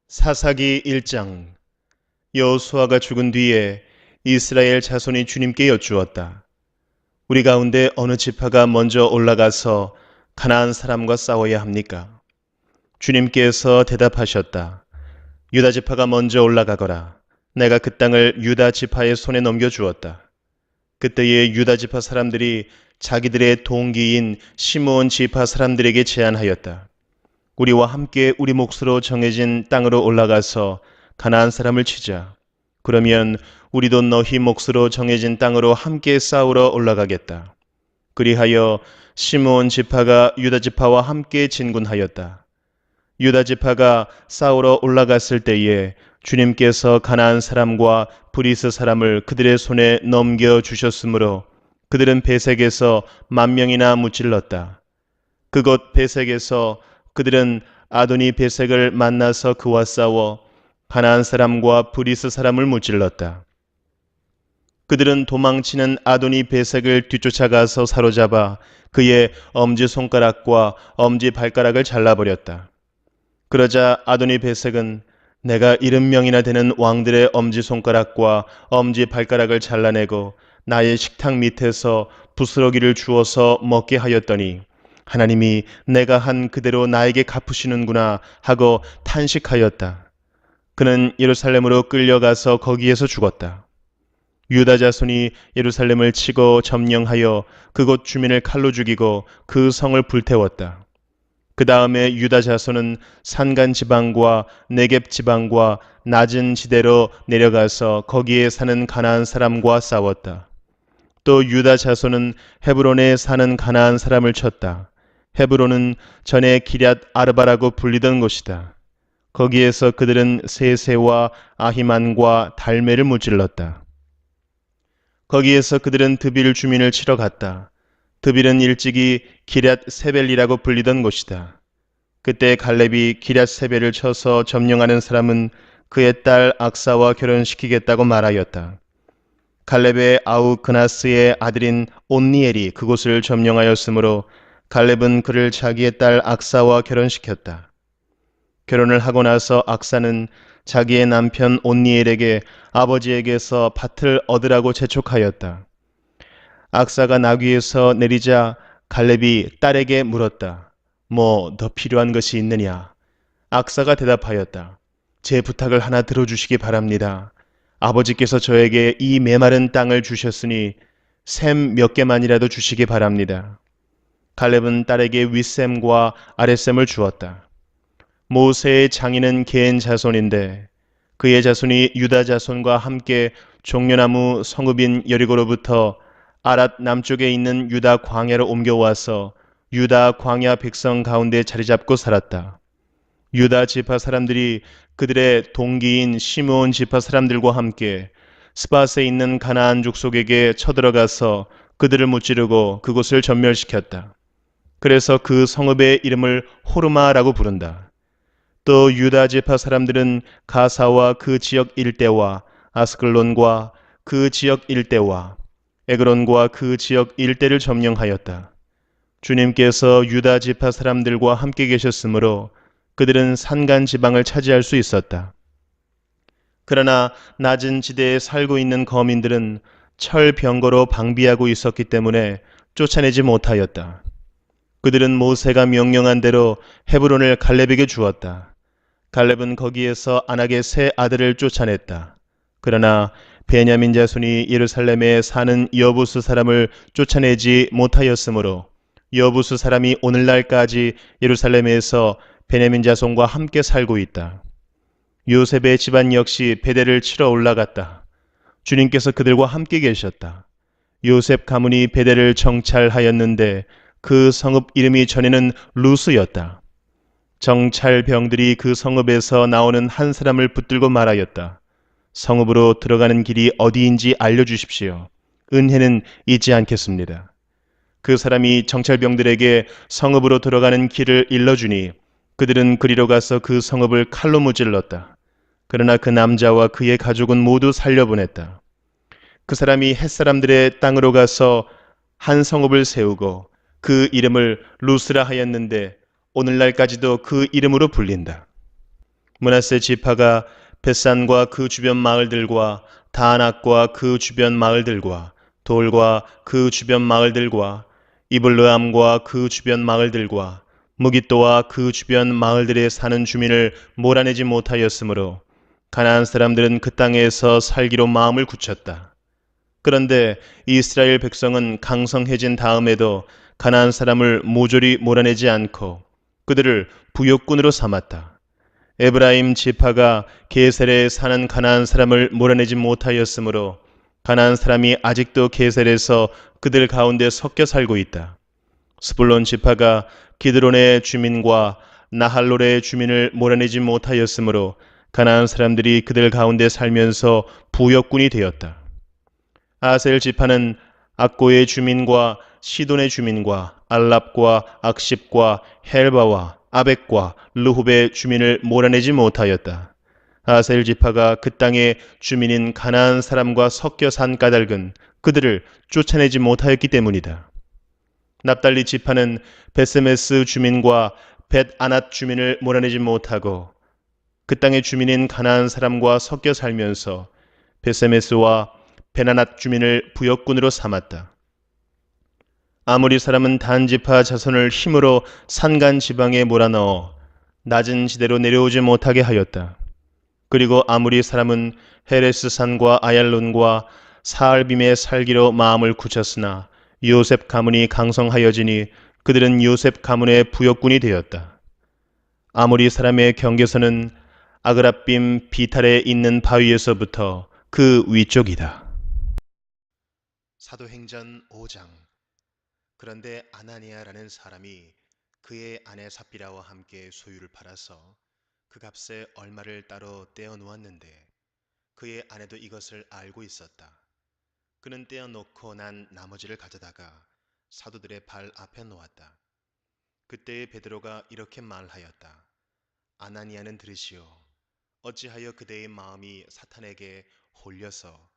사사기 1장. 여호수아가 죽은 뒤에 이스라엘 자손이 주님께 여쭈었다. 우리 가운데 어느 지파가 먼저 올라가서 가나안 사람과 싸워야 합니까? 주님께서 대답하셨다. 유다 지파가 먼저 올라가거라. 내가 그 땅을 유다 지파의 손에 넘겨주었다. 그때에 유다 지파 사람들이 자기들의 동기인 시므온 지파 사람들에게 제안하였다. 우리와 함께 우리 몫으로 정해진 땅으로 올라가서 가나안 사람을 치자. 그러면 우리도 너희 몫으로 정해진 땅으로 함께 싸우러 올라가겠다. 그리하여 시므온 지파가 유다 지파와 함께 진군하였다. 유다 지파가 싸우러 올라갔을 때에 주님께서 가나안 사람과 브리스 사람을 그들의 손에 넘겨 주셨으므로 그들은 베색에서 10,000명이나 무찔렀다. 그곳 베색에서 그들은 아도니 베색을 만나서 그와 싸워 가나안 사람과 브리스 사람을 무찔렀다. 그들은 도망치는 아도니 베색을 뒤쫓아가서 사로잡아 그의 엄지손가락과 엄지발가락을 잘라버렸다. 그러자 아도니 베색은 내가 70명이나 되는 왕들의 엄지손가락과 엄지발가락을 잘라내고 나의 식탁 밑에서 부스러기를 주어서 먹게 하였더니 하나님이 내가 한 그대로 나에게 갚으시는구나 하고 탄식하였다. 그는 예루살렘으로 끌려가서 거기에서 죽었다. 유다 자손이 예루살렘을 치고 점령하여 그곳 주민을 칼로 죽이고 그 성을 불태웠다. 그 다음에 유다 자손은 산간 지방과 네겝 지방과 낮은 지대로 내려가서 거기에 사는 가나안 사람과 싸웠다. 또 유다 자손은 헤브론에 사는 가나안 사람을 쳤다. 헤브론은 전에 기럇 아르바라고 불리던 곳이다. 거기에서 그들은 세세와 아히만과 달메를 무찔렀다. 거기에서 그들은 드빌 주민을 치러 갔다. 드빌은 일찍이 기럇 세벨이라고 불리던 곳이다. 그때 갈렙이 기럇 세벨을 쳐서 점령하는 사람은 그의 딸 악사와 결혼시키겠다고 말하였다. 갈렙의 아우 그나스의 아들인 온니엘이 그곳을 점령하였으므로 갈렙은 그를 자기의 딸 악사와 결혼시켰다. 결혼을 하고 나서 악사는 자기의 남편 온니엘에게 아버지에게서 밭을 얻으라고 재촉하였다. 악사가 나귀에서 내리자 갈렙이 딸에게 물었다. 뭐 더 필요한 것이 있느냐? 악사가 대답하였다. 제 부탁을 하나 들어주시기 바랍니다. 아버지께서 저에게 이 메마른 땅을 주셨으니 샘 몇 개만이라도 주시기 바랍니다. 갈렙은 딸에게 윗샘과 아랫샘을 주었다. 모세의 장인은 겐 자손인데 그의 자손이 유다 자손과 함께 종려나무 성읍인 여리고로부터 아랏 남쪽에 있는 유다 광야로 옮겨와서 유다 광야 백성 가운데 자리 잡고 살았다. 유다 지파 사람들이 그들의 동기인 시므온 지파 사람들과 함께 스밧에 있는 가나안 족속에게 쳐들어가서 그들을 무찌르고 그곳을 전멸시켰다. 그래서 그 성읍의 이름을 호르마라고 부른다. 또 유다 지파 사람들은 가사와 그 지역 일대와 아스글론과 그 지역 일대와 에그론과 그 지역 일대를 점령하였다. 주님께서 유다 지파 사람들과 함께 계셨으므로 그들은 산간 지방을 차지할 수 있었다. 그러나 낮은 지대에 살고 있는 거민들은 철병거로 방비하고 있었기 때문에 쫓아내지 못하였다. 그들은 모세가 명령한 대로 헤브론을 갈렙에게 주었다. 갈렙은 거기에서 아낙의 세 아들을 쫓아냈다. 그러나 베냐민 자손이 예루살렘에 사는 여부수 사람을 쫓아내지 못하였으므로 여부수 사람이 오늘날까지 예루살렘에서 베냐민 자손과 함께 살고 있다. 요셉의 집안 역시 베델을 치러 올라갔다. 주님께서 그들과 함께 계셨다. 요셉 가문이 베델을 정찰하였는데 그 성읍 이름이 전에는 루스였다. 정찰병들이 그 성읍에서 나오는 한 사람을 붙들고 말하였다. 성읍으로 들어가는 길이 어디인지 알려주십시오. 은혜는 잊지 않겠습니다. 그 사람이 정찰병들에게 성읍으로 들어가는 길을 일러주니 그들은 그리로 가서 그 성읍을 칼로 무찔렀다. 그러나 그 남자와 그의 가족은 모두 살려보냈다. 그 사람이 햇사람들의 땅으로 가서 한 성읍을 세우고 그 이름을 루스라 하였는데 오늘날까지도 그 이름으로 불린다. 므낫세 지파가 벳산과 그 주변 마을들과 다낙과 그 주변 마을들과 돌과 그 주변 마을들과 이블르암과 그 주변 마을들과 무깃도와 그 주변 마을들에 사는 주민을 몰아내지 못하였으므로 가나안 사람들은 그 땅에서 살기로 마음을 굳혔다. 그런데 이스라엘 백성은 강성해진 다음에도 가나안 사람을 모조리 몰아내지 않고 그들을 부역군으로 삼았다. 에브라임 지파가 게셀에 사는 가나안 사람을 몰아내지 못하였으므로 가나안 사람이 아직도 게셀에서 그들 가운데 섞여 살고 있다. 스불론 지파가 기드론의 주민과 나할롤의 주민을 몰아내지 못하였으므로 가나안 사람들이 그들 가운데 살면서 부역군이 되었다. 아셀 지파는 악고의 주민과 시돈의 주민과 알랍과 악십과 헬바와 아벡과 르홉의 주민을 몰아내지 못하였다. 아셀 지파가 그 땅의 주민인 가나안 사람과 섞여 산 까닭은 그들을 쫓아내지 못하였기 때문이다. 납달리 지파는 베세메스 주민과 벳 아낫 주민을 몰아내지 못하고 그 땅의 주민인 가나안 사람과 섞여 살면서 베세메스와 베나낫 주민을 부역군으로 삼았다. 아무리 사람은 단 지파 자손을 힘으로 산간 지방에 몰아넣어 낮은 지대로 내려오지 못하게 하였다. 그리고 아무리 사람은 헤레스 산과 아얄론과 사알빔에 살기로 마음을 굳혔으나 요셉 가문이 강성하여지니 그들은 요셉 가문의 부역군이 되었다. 아무리 사람의 경계선은 아그라빔 비탈에 있는 바위에서부터 그 위쪽이다. 사도행전 5장. 그런데 아나니아라는 사람이 그의 아내 삽비라와 함께 소유를 팔아서 그 값에 얼마를 따로 떼어 놓았는데 그의 아내도 이것을 알고 있었다. 그는 떼어 놓고 난 나머지를 가져다가 사도들의 발 앞에 놓았다. 그때에 베드로가 이렇게 말하였다. 아나니아는 들으시오. 어찌하여 그대의 마음이 사탄에게 홀려서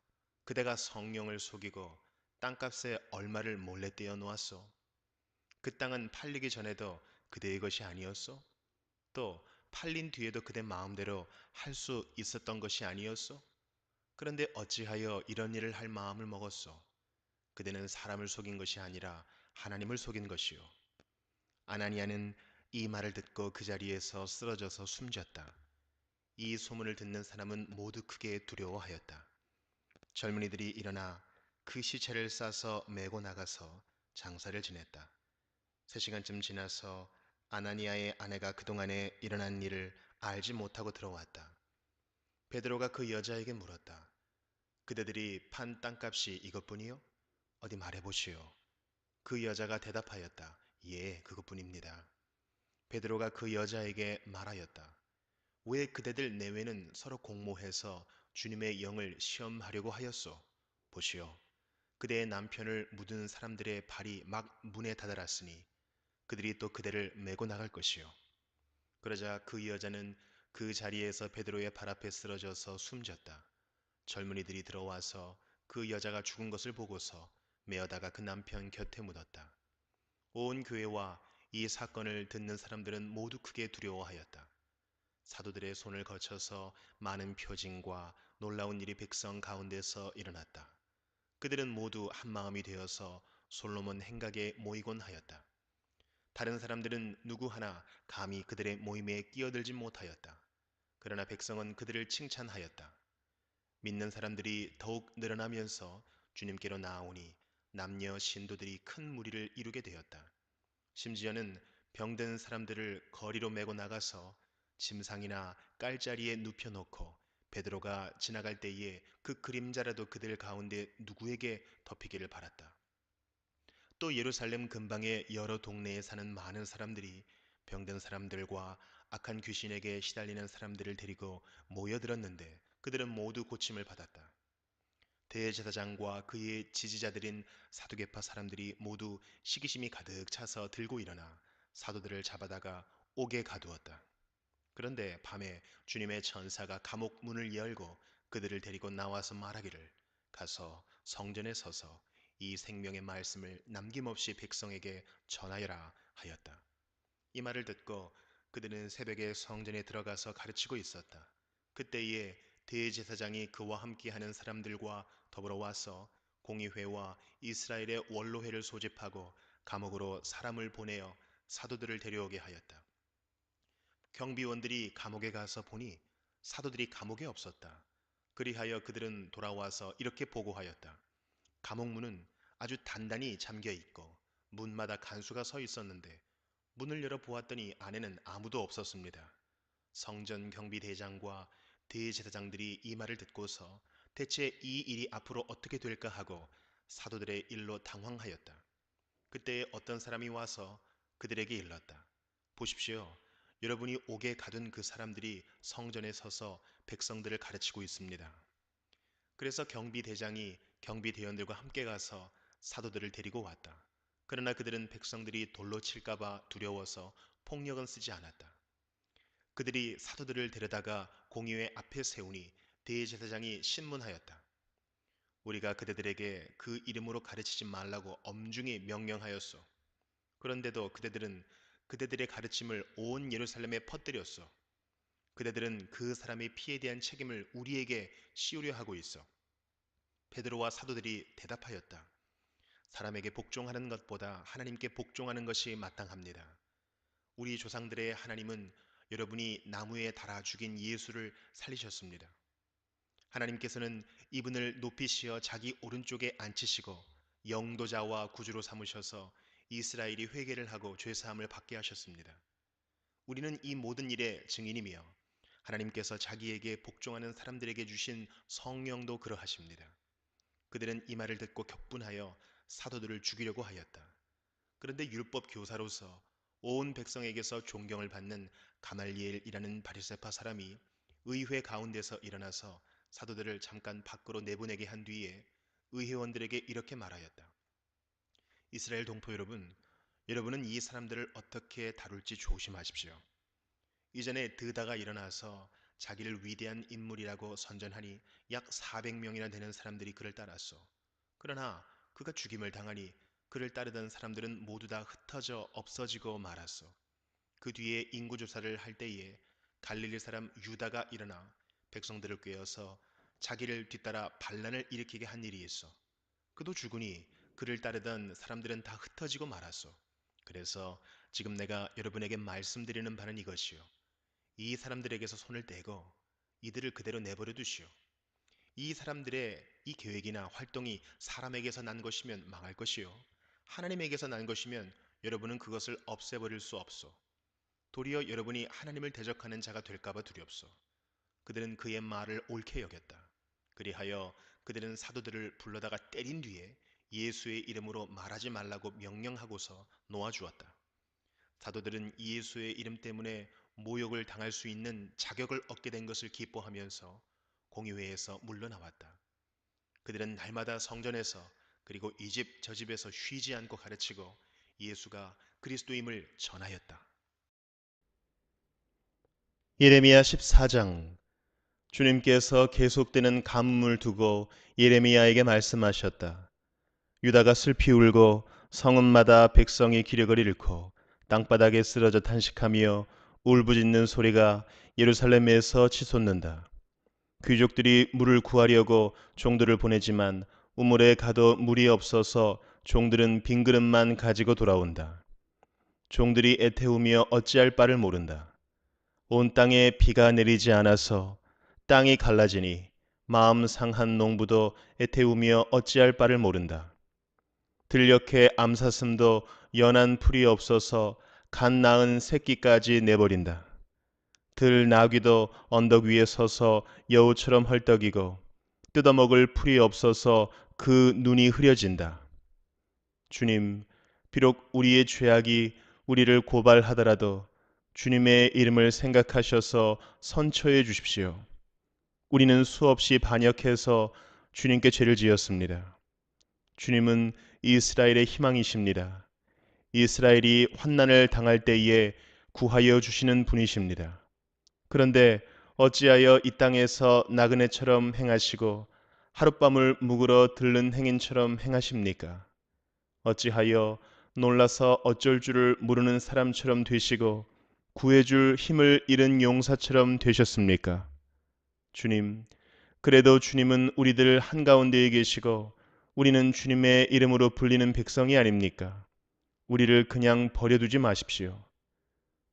그대가 성령을 속이고 땅값에 얼마를 몰래 떼어 놓았소? 그 땅은 팔리기 전에도 그대의 것이 아니었소? 또 팔린 뒤에도 그대 마음대로 할 수 있었던 것이 아니었소? 그런데 어찌하여 이런 일을 할 마음을 먹었소? 그대는 사람을 속인 것이 아니라 하나님을 속인 것이요. 아나니아는 이 말을 듣고 그 자리에서 쓰러져서 숨졌다. 이 소문을 듣는 사람은 모두 크게 두려워하였다. 젊은이들이 일어나 그 시체를 싸서 메고 나가서 장사를 지냈다. 3시간쯤 지나서 아나니아의 아내가 그동안에 일어난 일을 알지 못하고 들어왔다. 베드로가 그 여자에게 물었다. 그대들이 판 땅값이 이것뿐이요? 어디 말해보시오. 그 여자가 대답하였다. 예, 그것뿐입니다. 베드로가 그 여자에게 말하였다. 왜 그대들 내외는 서로 공모해서 주님의 영을 시험하려고 하였소? 보시오. 그대의 남편을 묻은 사람들의 발이 막 문에 다다랐으니 그들이 또 그대를 메고 나갈 것이요. 그러자 그 여자는 그 자리에서 베드로의 발 앞에 쓰러져서 숨졌다. 젊은이들이 들어와서 그 여자가 죽은 것을 보고서 메어다가 그 남편 곁에 묻었다. 온 교회와 이 사건을 듣는 사람들은 모두 크게 두려워하였다. 사도들의 손을 거쳐서 많은 표징과 놀라운 일이 백성 가운데서 일어났다. 그들은 모두 한 마음이 되어서 솔로몬 행각에 모이곤 하였다. 다른 사람들은 누구 하나 감히 그들의 모임에 끼어들지 못하였다. 그러나 백성은 그들을 칭찬하였다. 믿는 사람들이 더욱 늘어나면서 주님께로 나아오니 남녀 신도들이 큰 무리를 이루게 되었다. 심지어는 병든 사람들을 거리로 메고 나가서 침상이나 깔자리에 눕혀놓고 베드로가 지나갈 때에 그 그림자라도 그들 가운데 누구에게 덮이기를 바랐다. 또 예루살렘 근방의 여러 동네에 사는 많은 사람들이 병든 사람들과 악한 귀신에게 시달리는 사람들을 데리고 모여들었는데 그들은 모두 고침을 받았다. 대제사장과 그의 지지자들인 사두개파 사람들이 모두 시기심이 가득 차서 들고 일어나 사도들을 잡아다가 옥에 가두었다. 그런데 밤에 주님의 천사가 감옥 문을 열고 그들을 데리고 나와서 말하기를 가서 성전에 서서 이 생명의 말씀을 남김없이 백성에게 전하여라 하였다. 이 말을 듣고 그들은 새벽에 성전에 들어가서 가르치고 있었다. 그때에 대제사장이 그와 함께하는 사람들과 더불어 와서 공의회와 이스라엘의 원로회를 소집하고 감옥으로 사람을 보내어 사도들을 데려오게 하였다. 경비원들이 감옥에 가서 보니 사도들이 감옥에 없었다. 그리하여 그들은 돌아와서 이렇게 보고하였다. 감옥 문은 아주 단단히 잠겨 있고 문마다 간수가 서 있었는데 문을 열어 보았더니 안에는 아무도 없었습니다. 성전 경비대장과 대제사장들이 이 말을 듣고서 대체 이 일이 앞으로 어떻게 될까 하고 사도들의 일로 당황하였다. 그때에 어떤 사람이 와서 그들에게 일렀다. 보십시오. 여러분이 옥에 가둔 그 사람들이 성전에 서서 백성들을 가르치고 있습니다. 그래서 경비대장이 경비대원들과 함께 가서 사도들을 데리고 왔다. 그러나 그들은 백성들이 돌로 칠까봐 두려워서 폭력은 쓰지 않았다. 그들이 사도들을 데려다가 공의회 앞에 세우니 대제사장이 신문하였다. 우리가 그대들에게 그 이름으로 가르치지 말라고 엄중히 명령하였소. 그런데도 그대들은 그대들의 가르침을 온 예루살렘에 퍼뜨렸소. 그대들은 그 사람의 피에 대한 책임을 우리에게 씌우려 하고 있어. 베드로와 사도들이 대답하였다. 사람에게 복종하는 것보다 하나님께 복종하는 것이 마땅합니다. 우리 조상들의 하나님은 여러분이 나무에 달아 죽인 예수를 살리셨습니다. 하나님께서는 이분을 높이시어 자기 오른쪽에 앉히시고 영도자와 구주로 삼으셔서 이스라엘이 회개를 하고 죄사함을 받게 하셨습니다. 우리는 이 모든 일의 증인이며 하나님께서 자기에게 복종하는 사람들에게 주신 성령도 그러하십니다. 그들은 이 말을 듣고 격분하여 사도들을 죽이려고 하였다. 그런데 율법 교사로서 온 백성에게서 존경을 받는 가말리엘이라는 바리새파 사람이 의회 가운데서 일어나서 사도들을 잠깐 밖으로 내보내게 한 뒤에 의회원들에게 이렇게 말하였다. 이스라엘 동포 여러분, 여러분은 이 사람들을 어떻게 다룰지 조심하십시오. 이전에 드다가 일어나서 자기를 위대한 인물이라고 선전하니 약 400명이나 되는 사람들이 그를 따랐소. 그러나 그가 죽임을 당하니 그를 따르던 사람들은 모두 다 흩어져 없어지고 말았소. 그 뒤에 인구조사를 할 때에 갈릴리 사람 유다가 일어나 백성들을 꾀어서 자기를 뒤따라 반란을 일으키게 한 일이 있어. 그도 죽으니 그를 따르던 사람들은 다 흩어지고 말았소. 그래서 지금 내가 여러분에게 말씀드리는 바는 이것이요. 이 사람들에게서 손을 떼고 이들을 그대로 내버려 두시오. 이 사람들의 이 계획이나 활동이 사람에게서 난 것이면 망할 것이요. 하나님에게서 난 것이면 여러분은 그것을 없애버릴 수 없소. 도리어 여러분이 하나님을 대적하는 자가 될까봐 두렵소. 그들은 그의 말을 옳게 여겼다. 그리하여 그들은 사도들을 불러다가 때린 뒤에 예수의 이름으로 말하지 말라고 명령하고서 놓아주었다. 사도들은 예수의 이름 때문에 모욕을 당할 수 있는 자격을 얻게 된 것을 기뻐하면서 공의회에서 물러나왔다. 그들은 날마다 성전에서 그리고 이 집 저 집에서 쉬지 않고 가르치고 예수가 그리스도임을 전하였다. 예레미야 14장. 주님께서 계속되는 가뭄을 두고 예레미야에게 말씀하셨다. 유다가 슬피 울고 성읍마다 백성이 기력을 잃고 땅바닥에 쓰러져 탄식하며 울부짖는 소리가 예루살렘에서 치솟는다. 귀족들이 물을 구하려고 종들을 보내지만 우물에 가도 물이 없어서 종들은 빈 그릇만 가지고 돌아온다. 종들이 애태우며 어찌할 바를 모른다. 온 땅에 비가 내리지 않아서 땅이 갈라지니 마음 상한 농부도 애태우며 어찌할 바를 모른다. 들녘에 암사슴도 연한 풀이 없어서 갓 낳은 새끼까지 내버린다. 들나귀도 언덕 위에 서서 여우처럼 헐떡이고 뜯어먹을 풀이 없어서 그 눈이 흐려진다. 주님, 비록 우리의 죄악이 우리를 고발하더라도 주님의 이름을 생각하셔서 선처해 주십시오. 우리는 수없이 반역해서 주님께 죄를 지었습니다. 주님은 이스라엘의 희망이십니다. 이스라엘이 환난을 당할 때에 구하여 주시는 분이십니다. 그런데 어찌하여 이 땅에서 나그네처럼 행하시고 하룻밤을 묵으러 들른 행인처럼 행하십니까? 어찌하여 놀라서 어쩔 줄을 모르는 사람처럼 되시고 구해줄 힘을 잃은 용사처럼 되셨습니까? 주님, 그래도 주님은 우리들 한가운데에 계시고 우리는 주님의 이름으로 불리는 백성이 아닙니까? 우리를 그냥 버려두지 마십시오.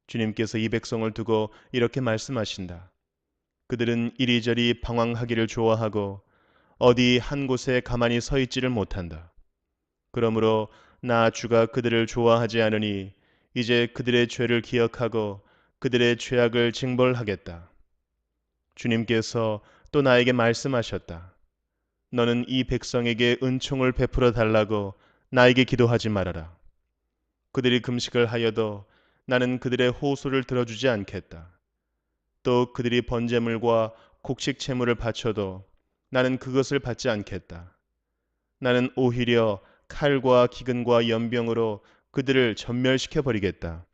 주님께서 이 백성을 두고 이렇게 말씀하신다. 그들은 이리저리 방황하기를 좋아하고 어디 한 곳에 가만히 서 있지를 못한다. 그러므로 나 주가 그들을 좋아하지 않으니 이제 그들의 죄를 기억하고 그들의 죄악을 징벌하겠다. 주님께서 또 나에게 말씀하셨다. 너는 이 백성에게 은총을 베풀어 달라고 나에게 기도하지 말아라. 그들이 금식을 하여도 나는 그들의 호소를 들어주지 않겠다. 또 그들이 번제물과 곡식 제물을 바쳐도 나는 그것을 받지 않겠다. 나는 오히려 칼과 기근과 연병으로 그들을 전멸시켜 버리겠다.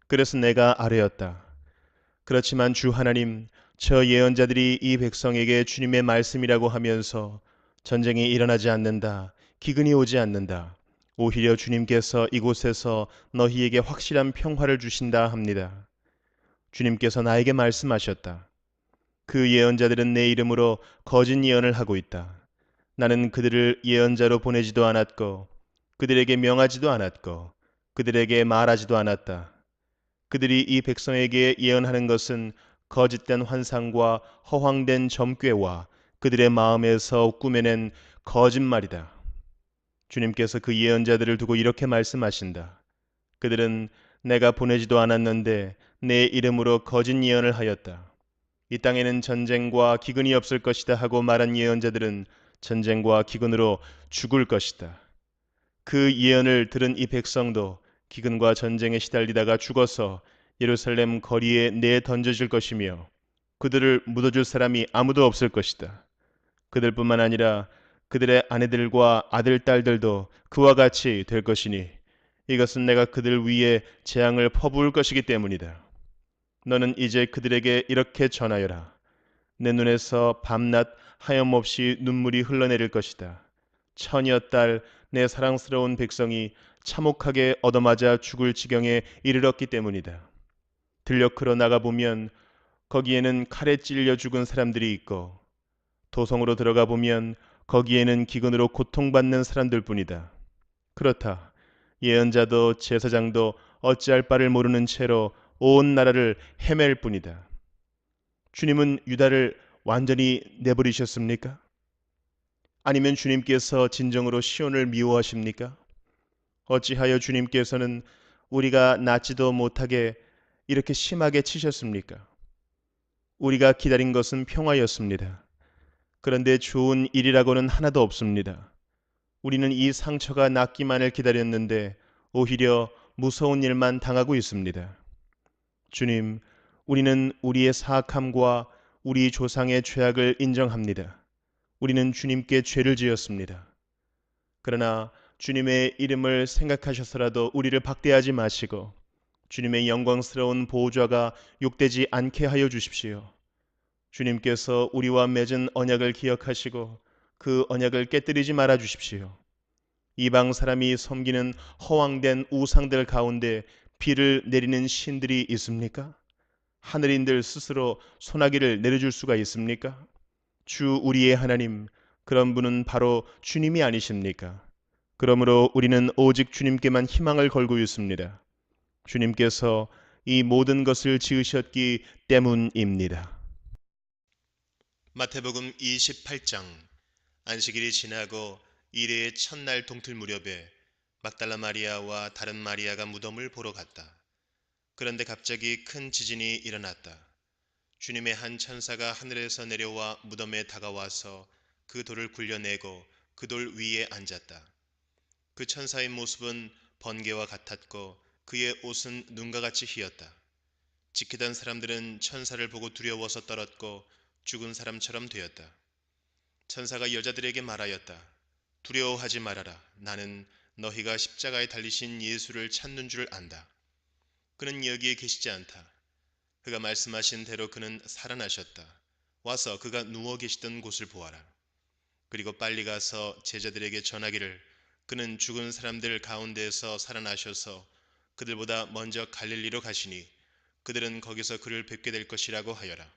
그래서 내가 아뢰었다. 그렇지만 주 하나님, 저 예언자들이 이 백성에게 주님의 말씀이라고 하면서 전쟁이 일어나지 않는다, 기근이 오지 않는다. 오히려 주님께서 이곳에서 너희에게 확실한 평화를 주신다 합니다. 주님께서 나에게 말씀하셨다. 그 예언자들은 내 이름으로 거짓 예언을 하고 있다. 나는 그들을 예언자로 보내지도 않았고 그들에게 명하지도 않았고 그들에게 말하지도 않았다. 그들이 이 백성에게 예언하는 것은 거짓된 환상과 허황된 점괘와 그들의 마음에서 꾸며낸 거짓말이다. 주님께서 그 예언자들을 두고 이렇게 말씀하신다. 그들은 내가 보내지도 않았는데 내 이름으로 거짓 예언을 하였다. 이 땅에는 전쟁과 기근이 없을 것이다 하고 말한 예언자들은 전쟁과 기근으로 죽을 것이다. 그 예언을 들은 이 백성도 기근과 전쟁에 시달리다가 죽어서 예루살렘 거리에 내던져질 것이며 그들을 묻어줄 사람이 아무도 없을 것이다. 그들뿐만 아니라 그들의 아내들과 아들, 딸들도 그와 같이 될 것이니 이것은 내가 그들 위에 재앙을 퍼부을 것이기 때문이다. 너는 이제 그들에게 이렇게 전하여라. 내 눈에서 밤낮 하염없이 눈물이 흘러내릴 것이다. 처녀 딸 내 사랑스러운 백성이 참혹하게 얻어맞아 죽을 지경에 이르렀기 때문이다. 들녘으로 나가보면 거기에는 칼에 찔려 죽은 사람들이 있고 도성으로 들어가 보면 거기에는 기근으로 고통받는 사람들 뿐이다. 그렇다. 예언자도 제사장도 어찌할 바를 모르는 채로 온 나라를 헤맬 뿐이다. 주님은 유다를 완전히 내버리셨습니까? 아니면 주님께서 진정으로 시온을 미워하십니까? 어찌하여 주님께서는 우리가 낫지도 못하게 이렇게 심하게 치셨습니까? 우리가 기다린 것은 평화였습니다. 그런데 좋은 일이라고는 하나도 없습니다. 우리는 이 상처가 낫기만을 기다렸는데 오히려 무서운 일만 당하고 있습니다. 주님, 우리는 우리의 사악함과 우리 조상의 죄악을 인정합니다. 우리는 주님께 죄를 지었습니다. 그러나 주님의 이름을 생각하셔서라도 우리를 박대하지 마시고 주님의 영광스러운 보호자가 욕되지 않게 하여 주십시오. 주님께서 우리와 맺은 언약을 기억하시고 그 언약을 깨뜨리지 말아 주십시오. 이방 사람이 섬기는 허황된 우상들 가운데 비를 내리는 신들이 있습니까? 하늘인들 스스로 소나기를 내려줄 수가 있습니까? 주 우리의 하나님, 그런 분은 바로 주님이 아니십니까? 그러므로 우리는 오직 주님께만 희망을 걸고 있습니다. 주님께서 이 모든 것을 지으셨기 때문입니다. 마태복음 28장. 안식일이 지나고 이레의 첫날 동틀 무렵에 막달라 마리아와 다른 마리아가 무덤을 보러 갔다. 그런데 갑자기 큰 지진이 일어났다. 주님의 한 천사가 하늘에서 내려와 무덤에 다가와서 그 돌을 굴려내고 그 돌 위에 앉았다. 그 천사의 모습은 번개와 같았고 그의 옷은 눈과 같이 희었다. 지키던 사람들은 천사를 보고 두려워서 떨었고 죽은 사람처럼 되었다. 천사가 여자들에게 말하였다. 두려워하지 말아라. 나는 너희가 십자가에 달리신 예수를 찾는 줄 안다. 그는 여기에 계시지 않다. 그가 말씀하신 대로 그는 살아나셨다. 와서 그가 누워 계시던 곳을 보아라. 그리고 빨리 가서 제자들에게 전하기를 그는 죽은 사람들 가운데에서 살아나셔서 그들보다 먼저 갈릴리로 가시니 그들은 거기서 그를 뵙게 될 것이라고 하여라.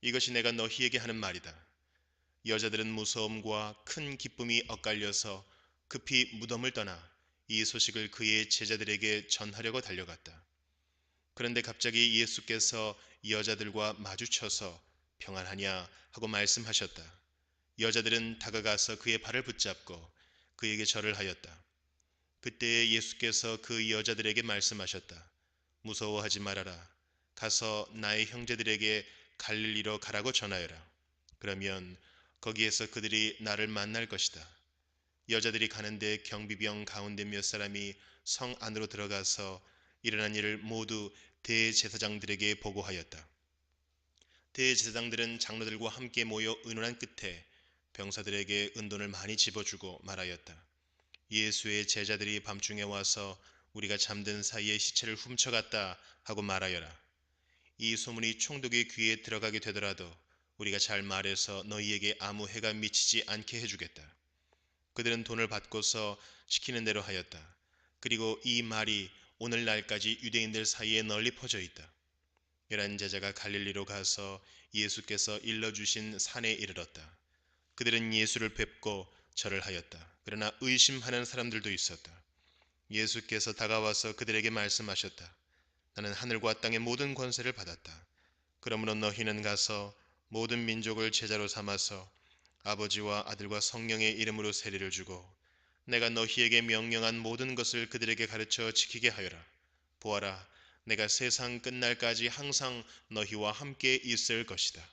이것이 내가 너희에게 하는 말이다. 여자들은 무서움과 큰 기쁨이 엇갈려서 급히 무덤을 떠나 이 소식을 그의 제자들에게 전하려고 달려갔다. 그런데 갑자기 예수께서 여자들과 마주쳐서 평안하냐 하고 말씀하셨다. 여자들은 다가가서 그의 발을 붙잡고 그에게 절을 하였다. 그때 예수께서 그 여자들에게 말씀하셨다. 무서워하지 말아라. 가서 나의 형제들에게 갈릴리로 가라고 전하여라. 그러면 거기에서 그들이 나를 만날 것이다. 여자들이 가는데 경비병 가운데 몇 사람이 성 안으로 들어가서 일어난 일을 모두 대제사장들에게 보고하였다. 대제사장들은 장로들과 함께 모여 의논한 끝에 병사들에게 은돈을 많이 집어주고 말하였다. 예수의 제자들이 밤중에 와서 우리가 잠든 사이에 시체를 훔쳐갔다 하고 말하여라. 이 소문이 총독의 귀에 들어가게 되더라도 우리가 잘 말해서 너희에게 아무 해가 미치지 않게 해주겠다. 그들은 돈을 받고서 시키는 대로 하였다. 그리고 이 말이 오늘날까지 유대인들 사이에 널리 퍼져 있다. 11제자가 갈릴리로 가서 예수께서 일러주신 산에 이르렀다. 그들은 예수를 뵙고 절을 하였다. 그러나 의심하는 사람들도 있었다. 예수께서 다가와서 그들에게 말씀하셨다. 나는 하늘과 땅의 모든 권세를 받았다. 그러므로 너희는 가서 모든 민족을 제자로 삼아서 아버지와 아들과 성령의 이름으로 세례를 주고 내가 너희에게 명령한 모든 것을 그들에게 가르쳐 지키게 하여라. 보아라, 내가 세상 끝날까지 항상 너희와 함께 있을 것이다.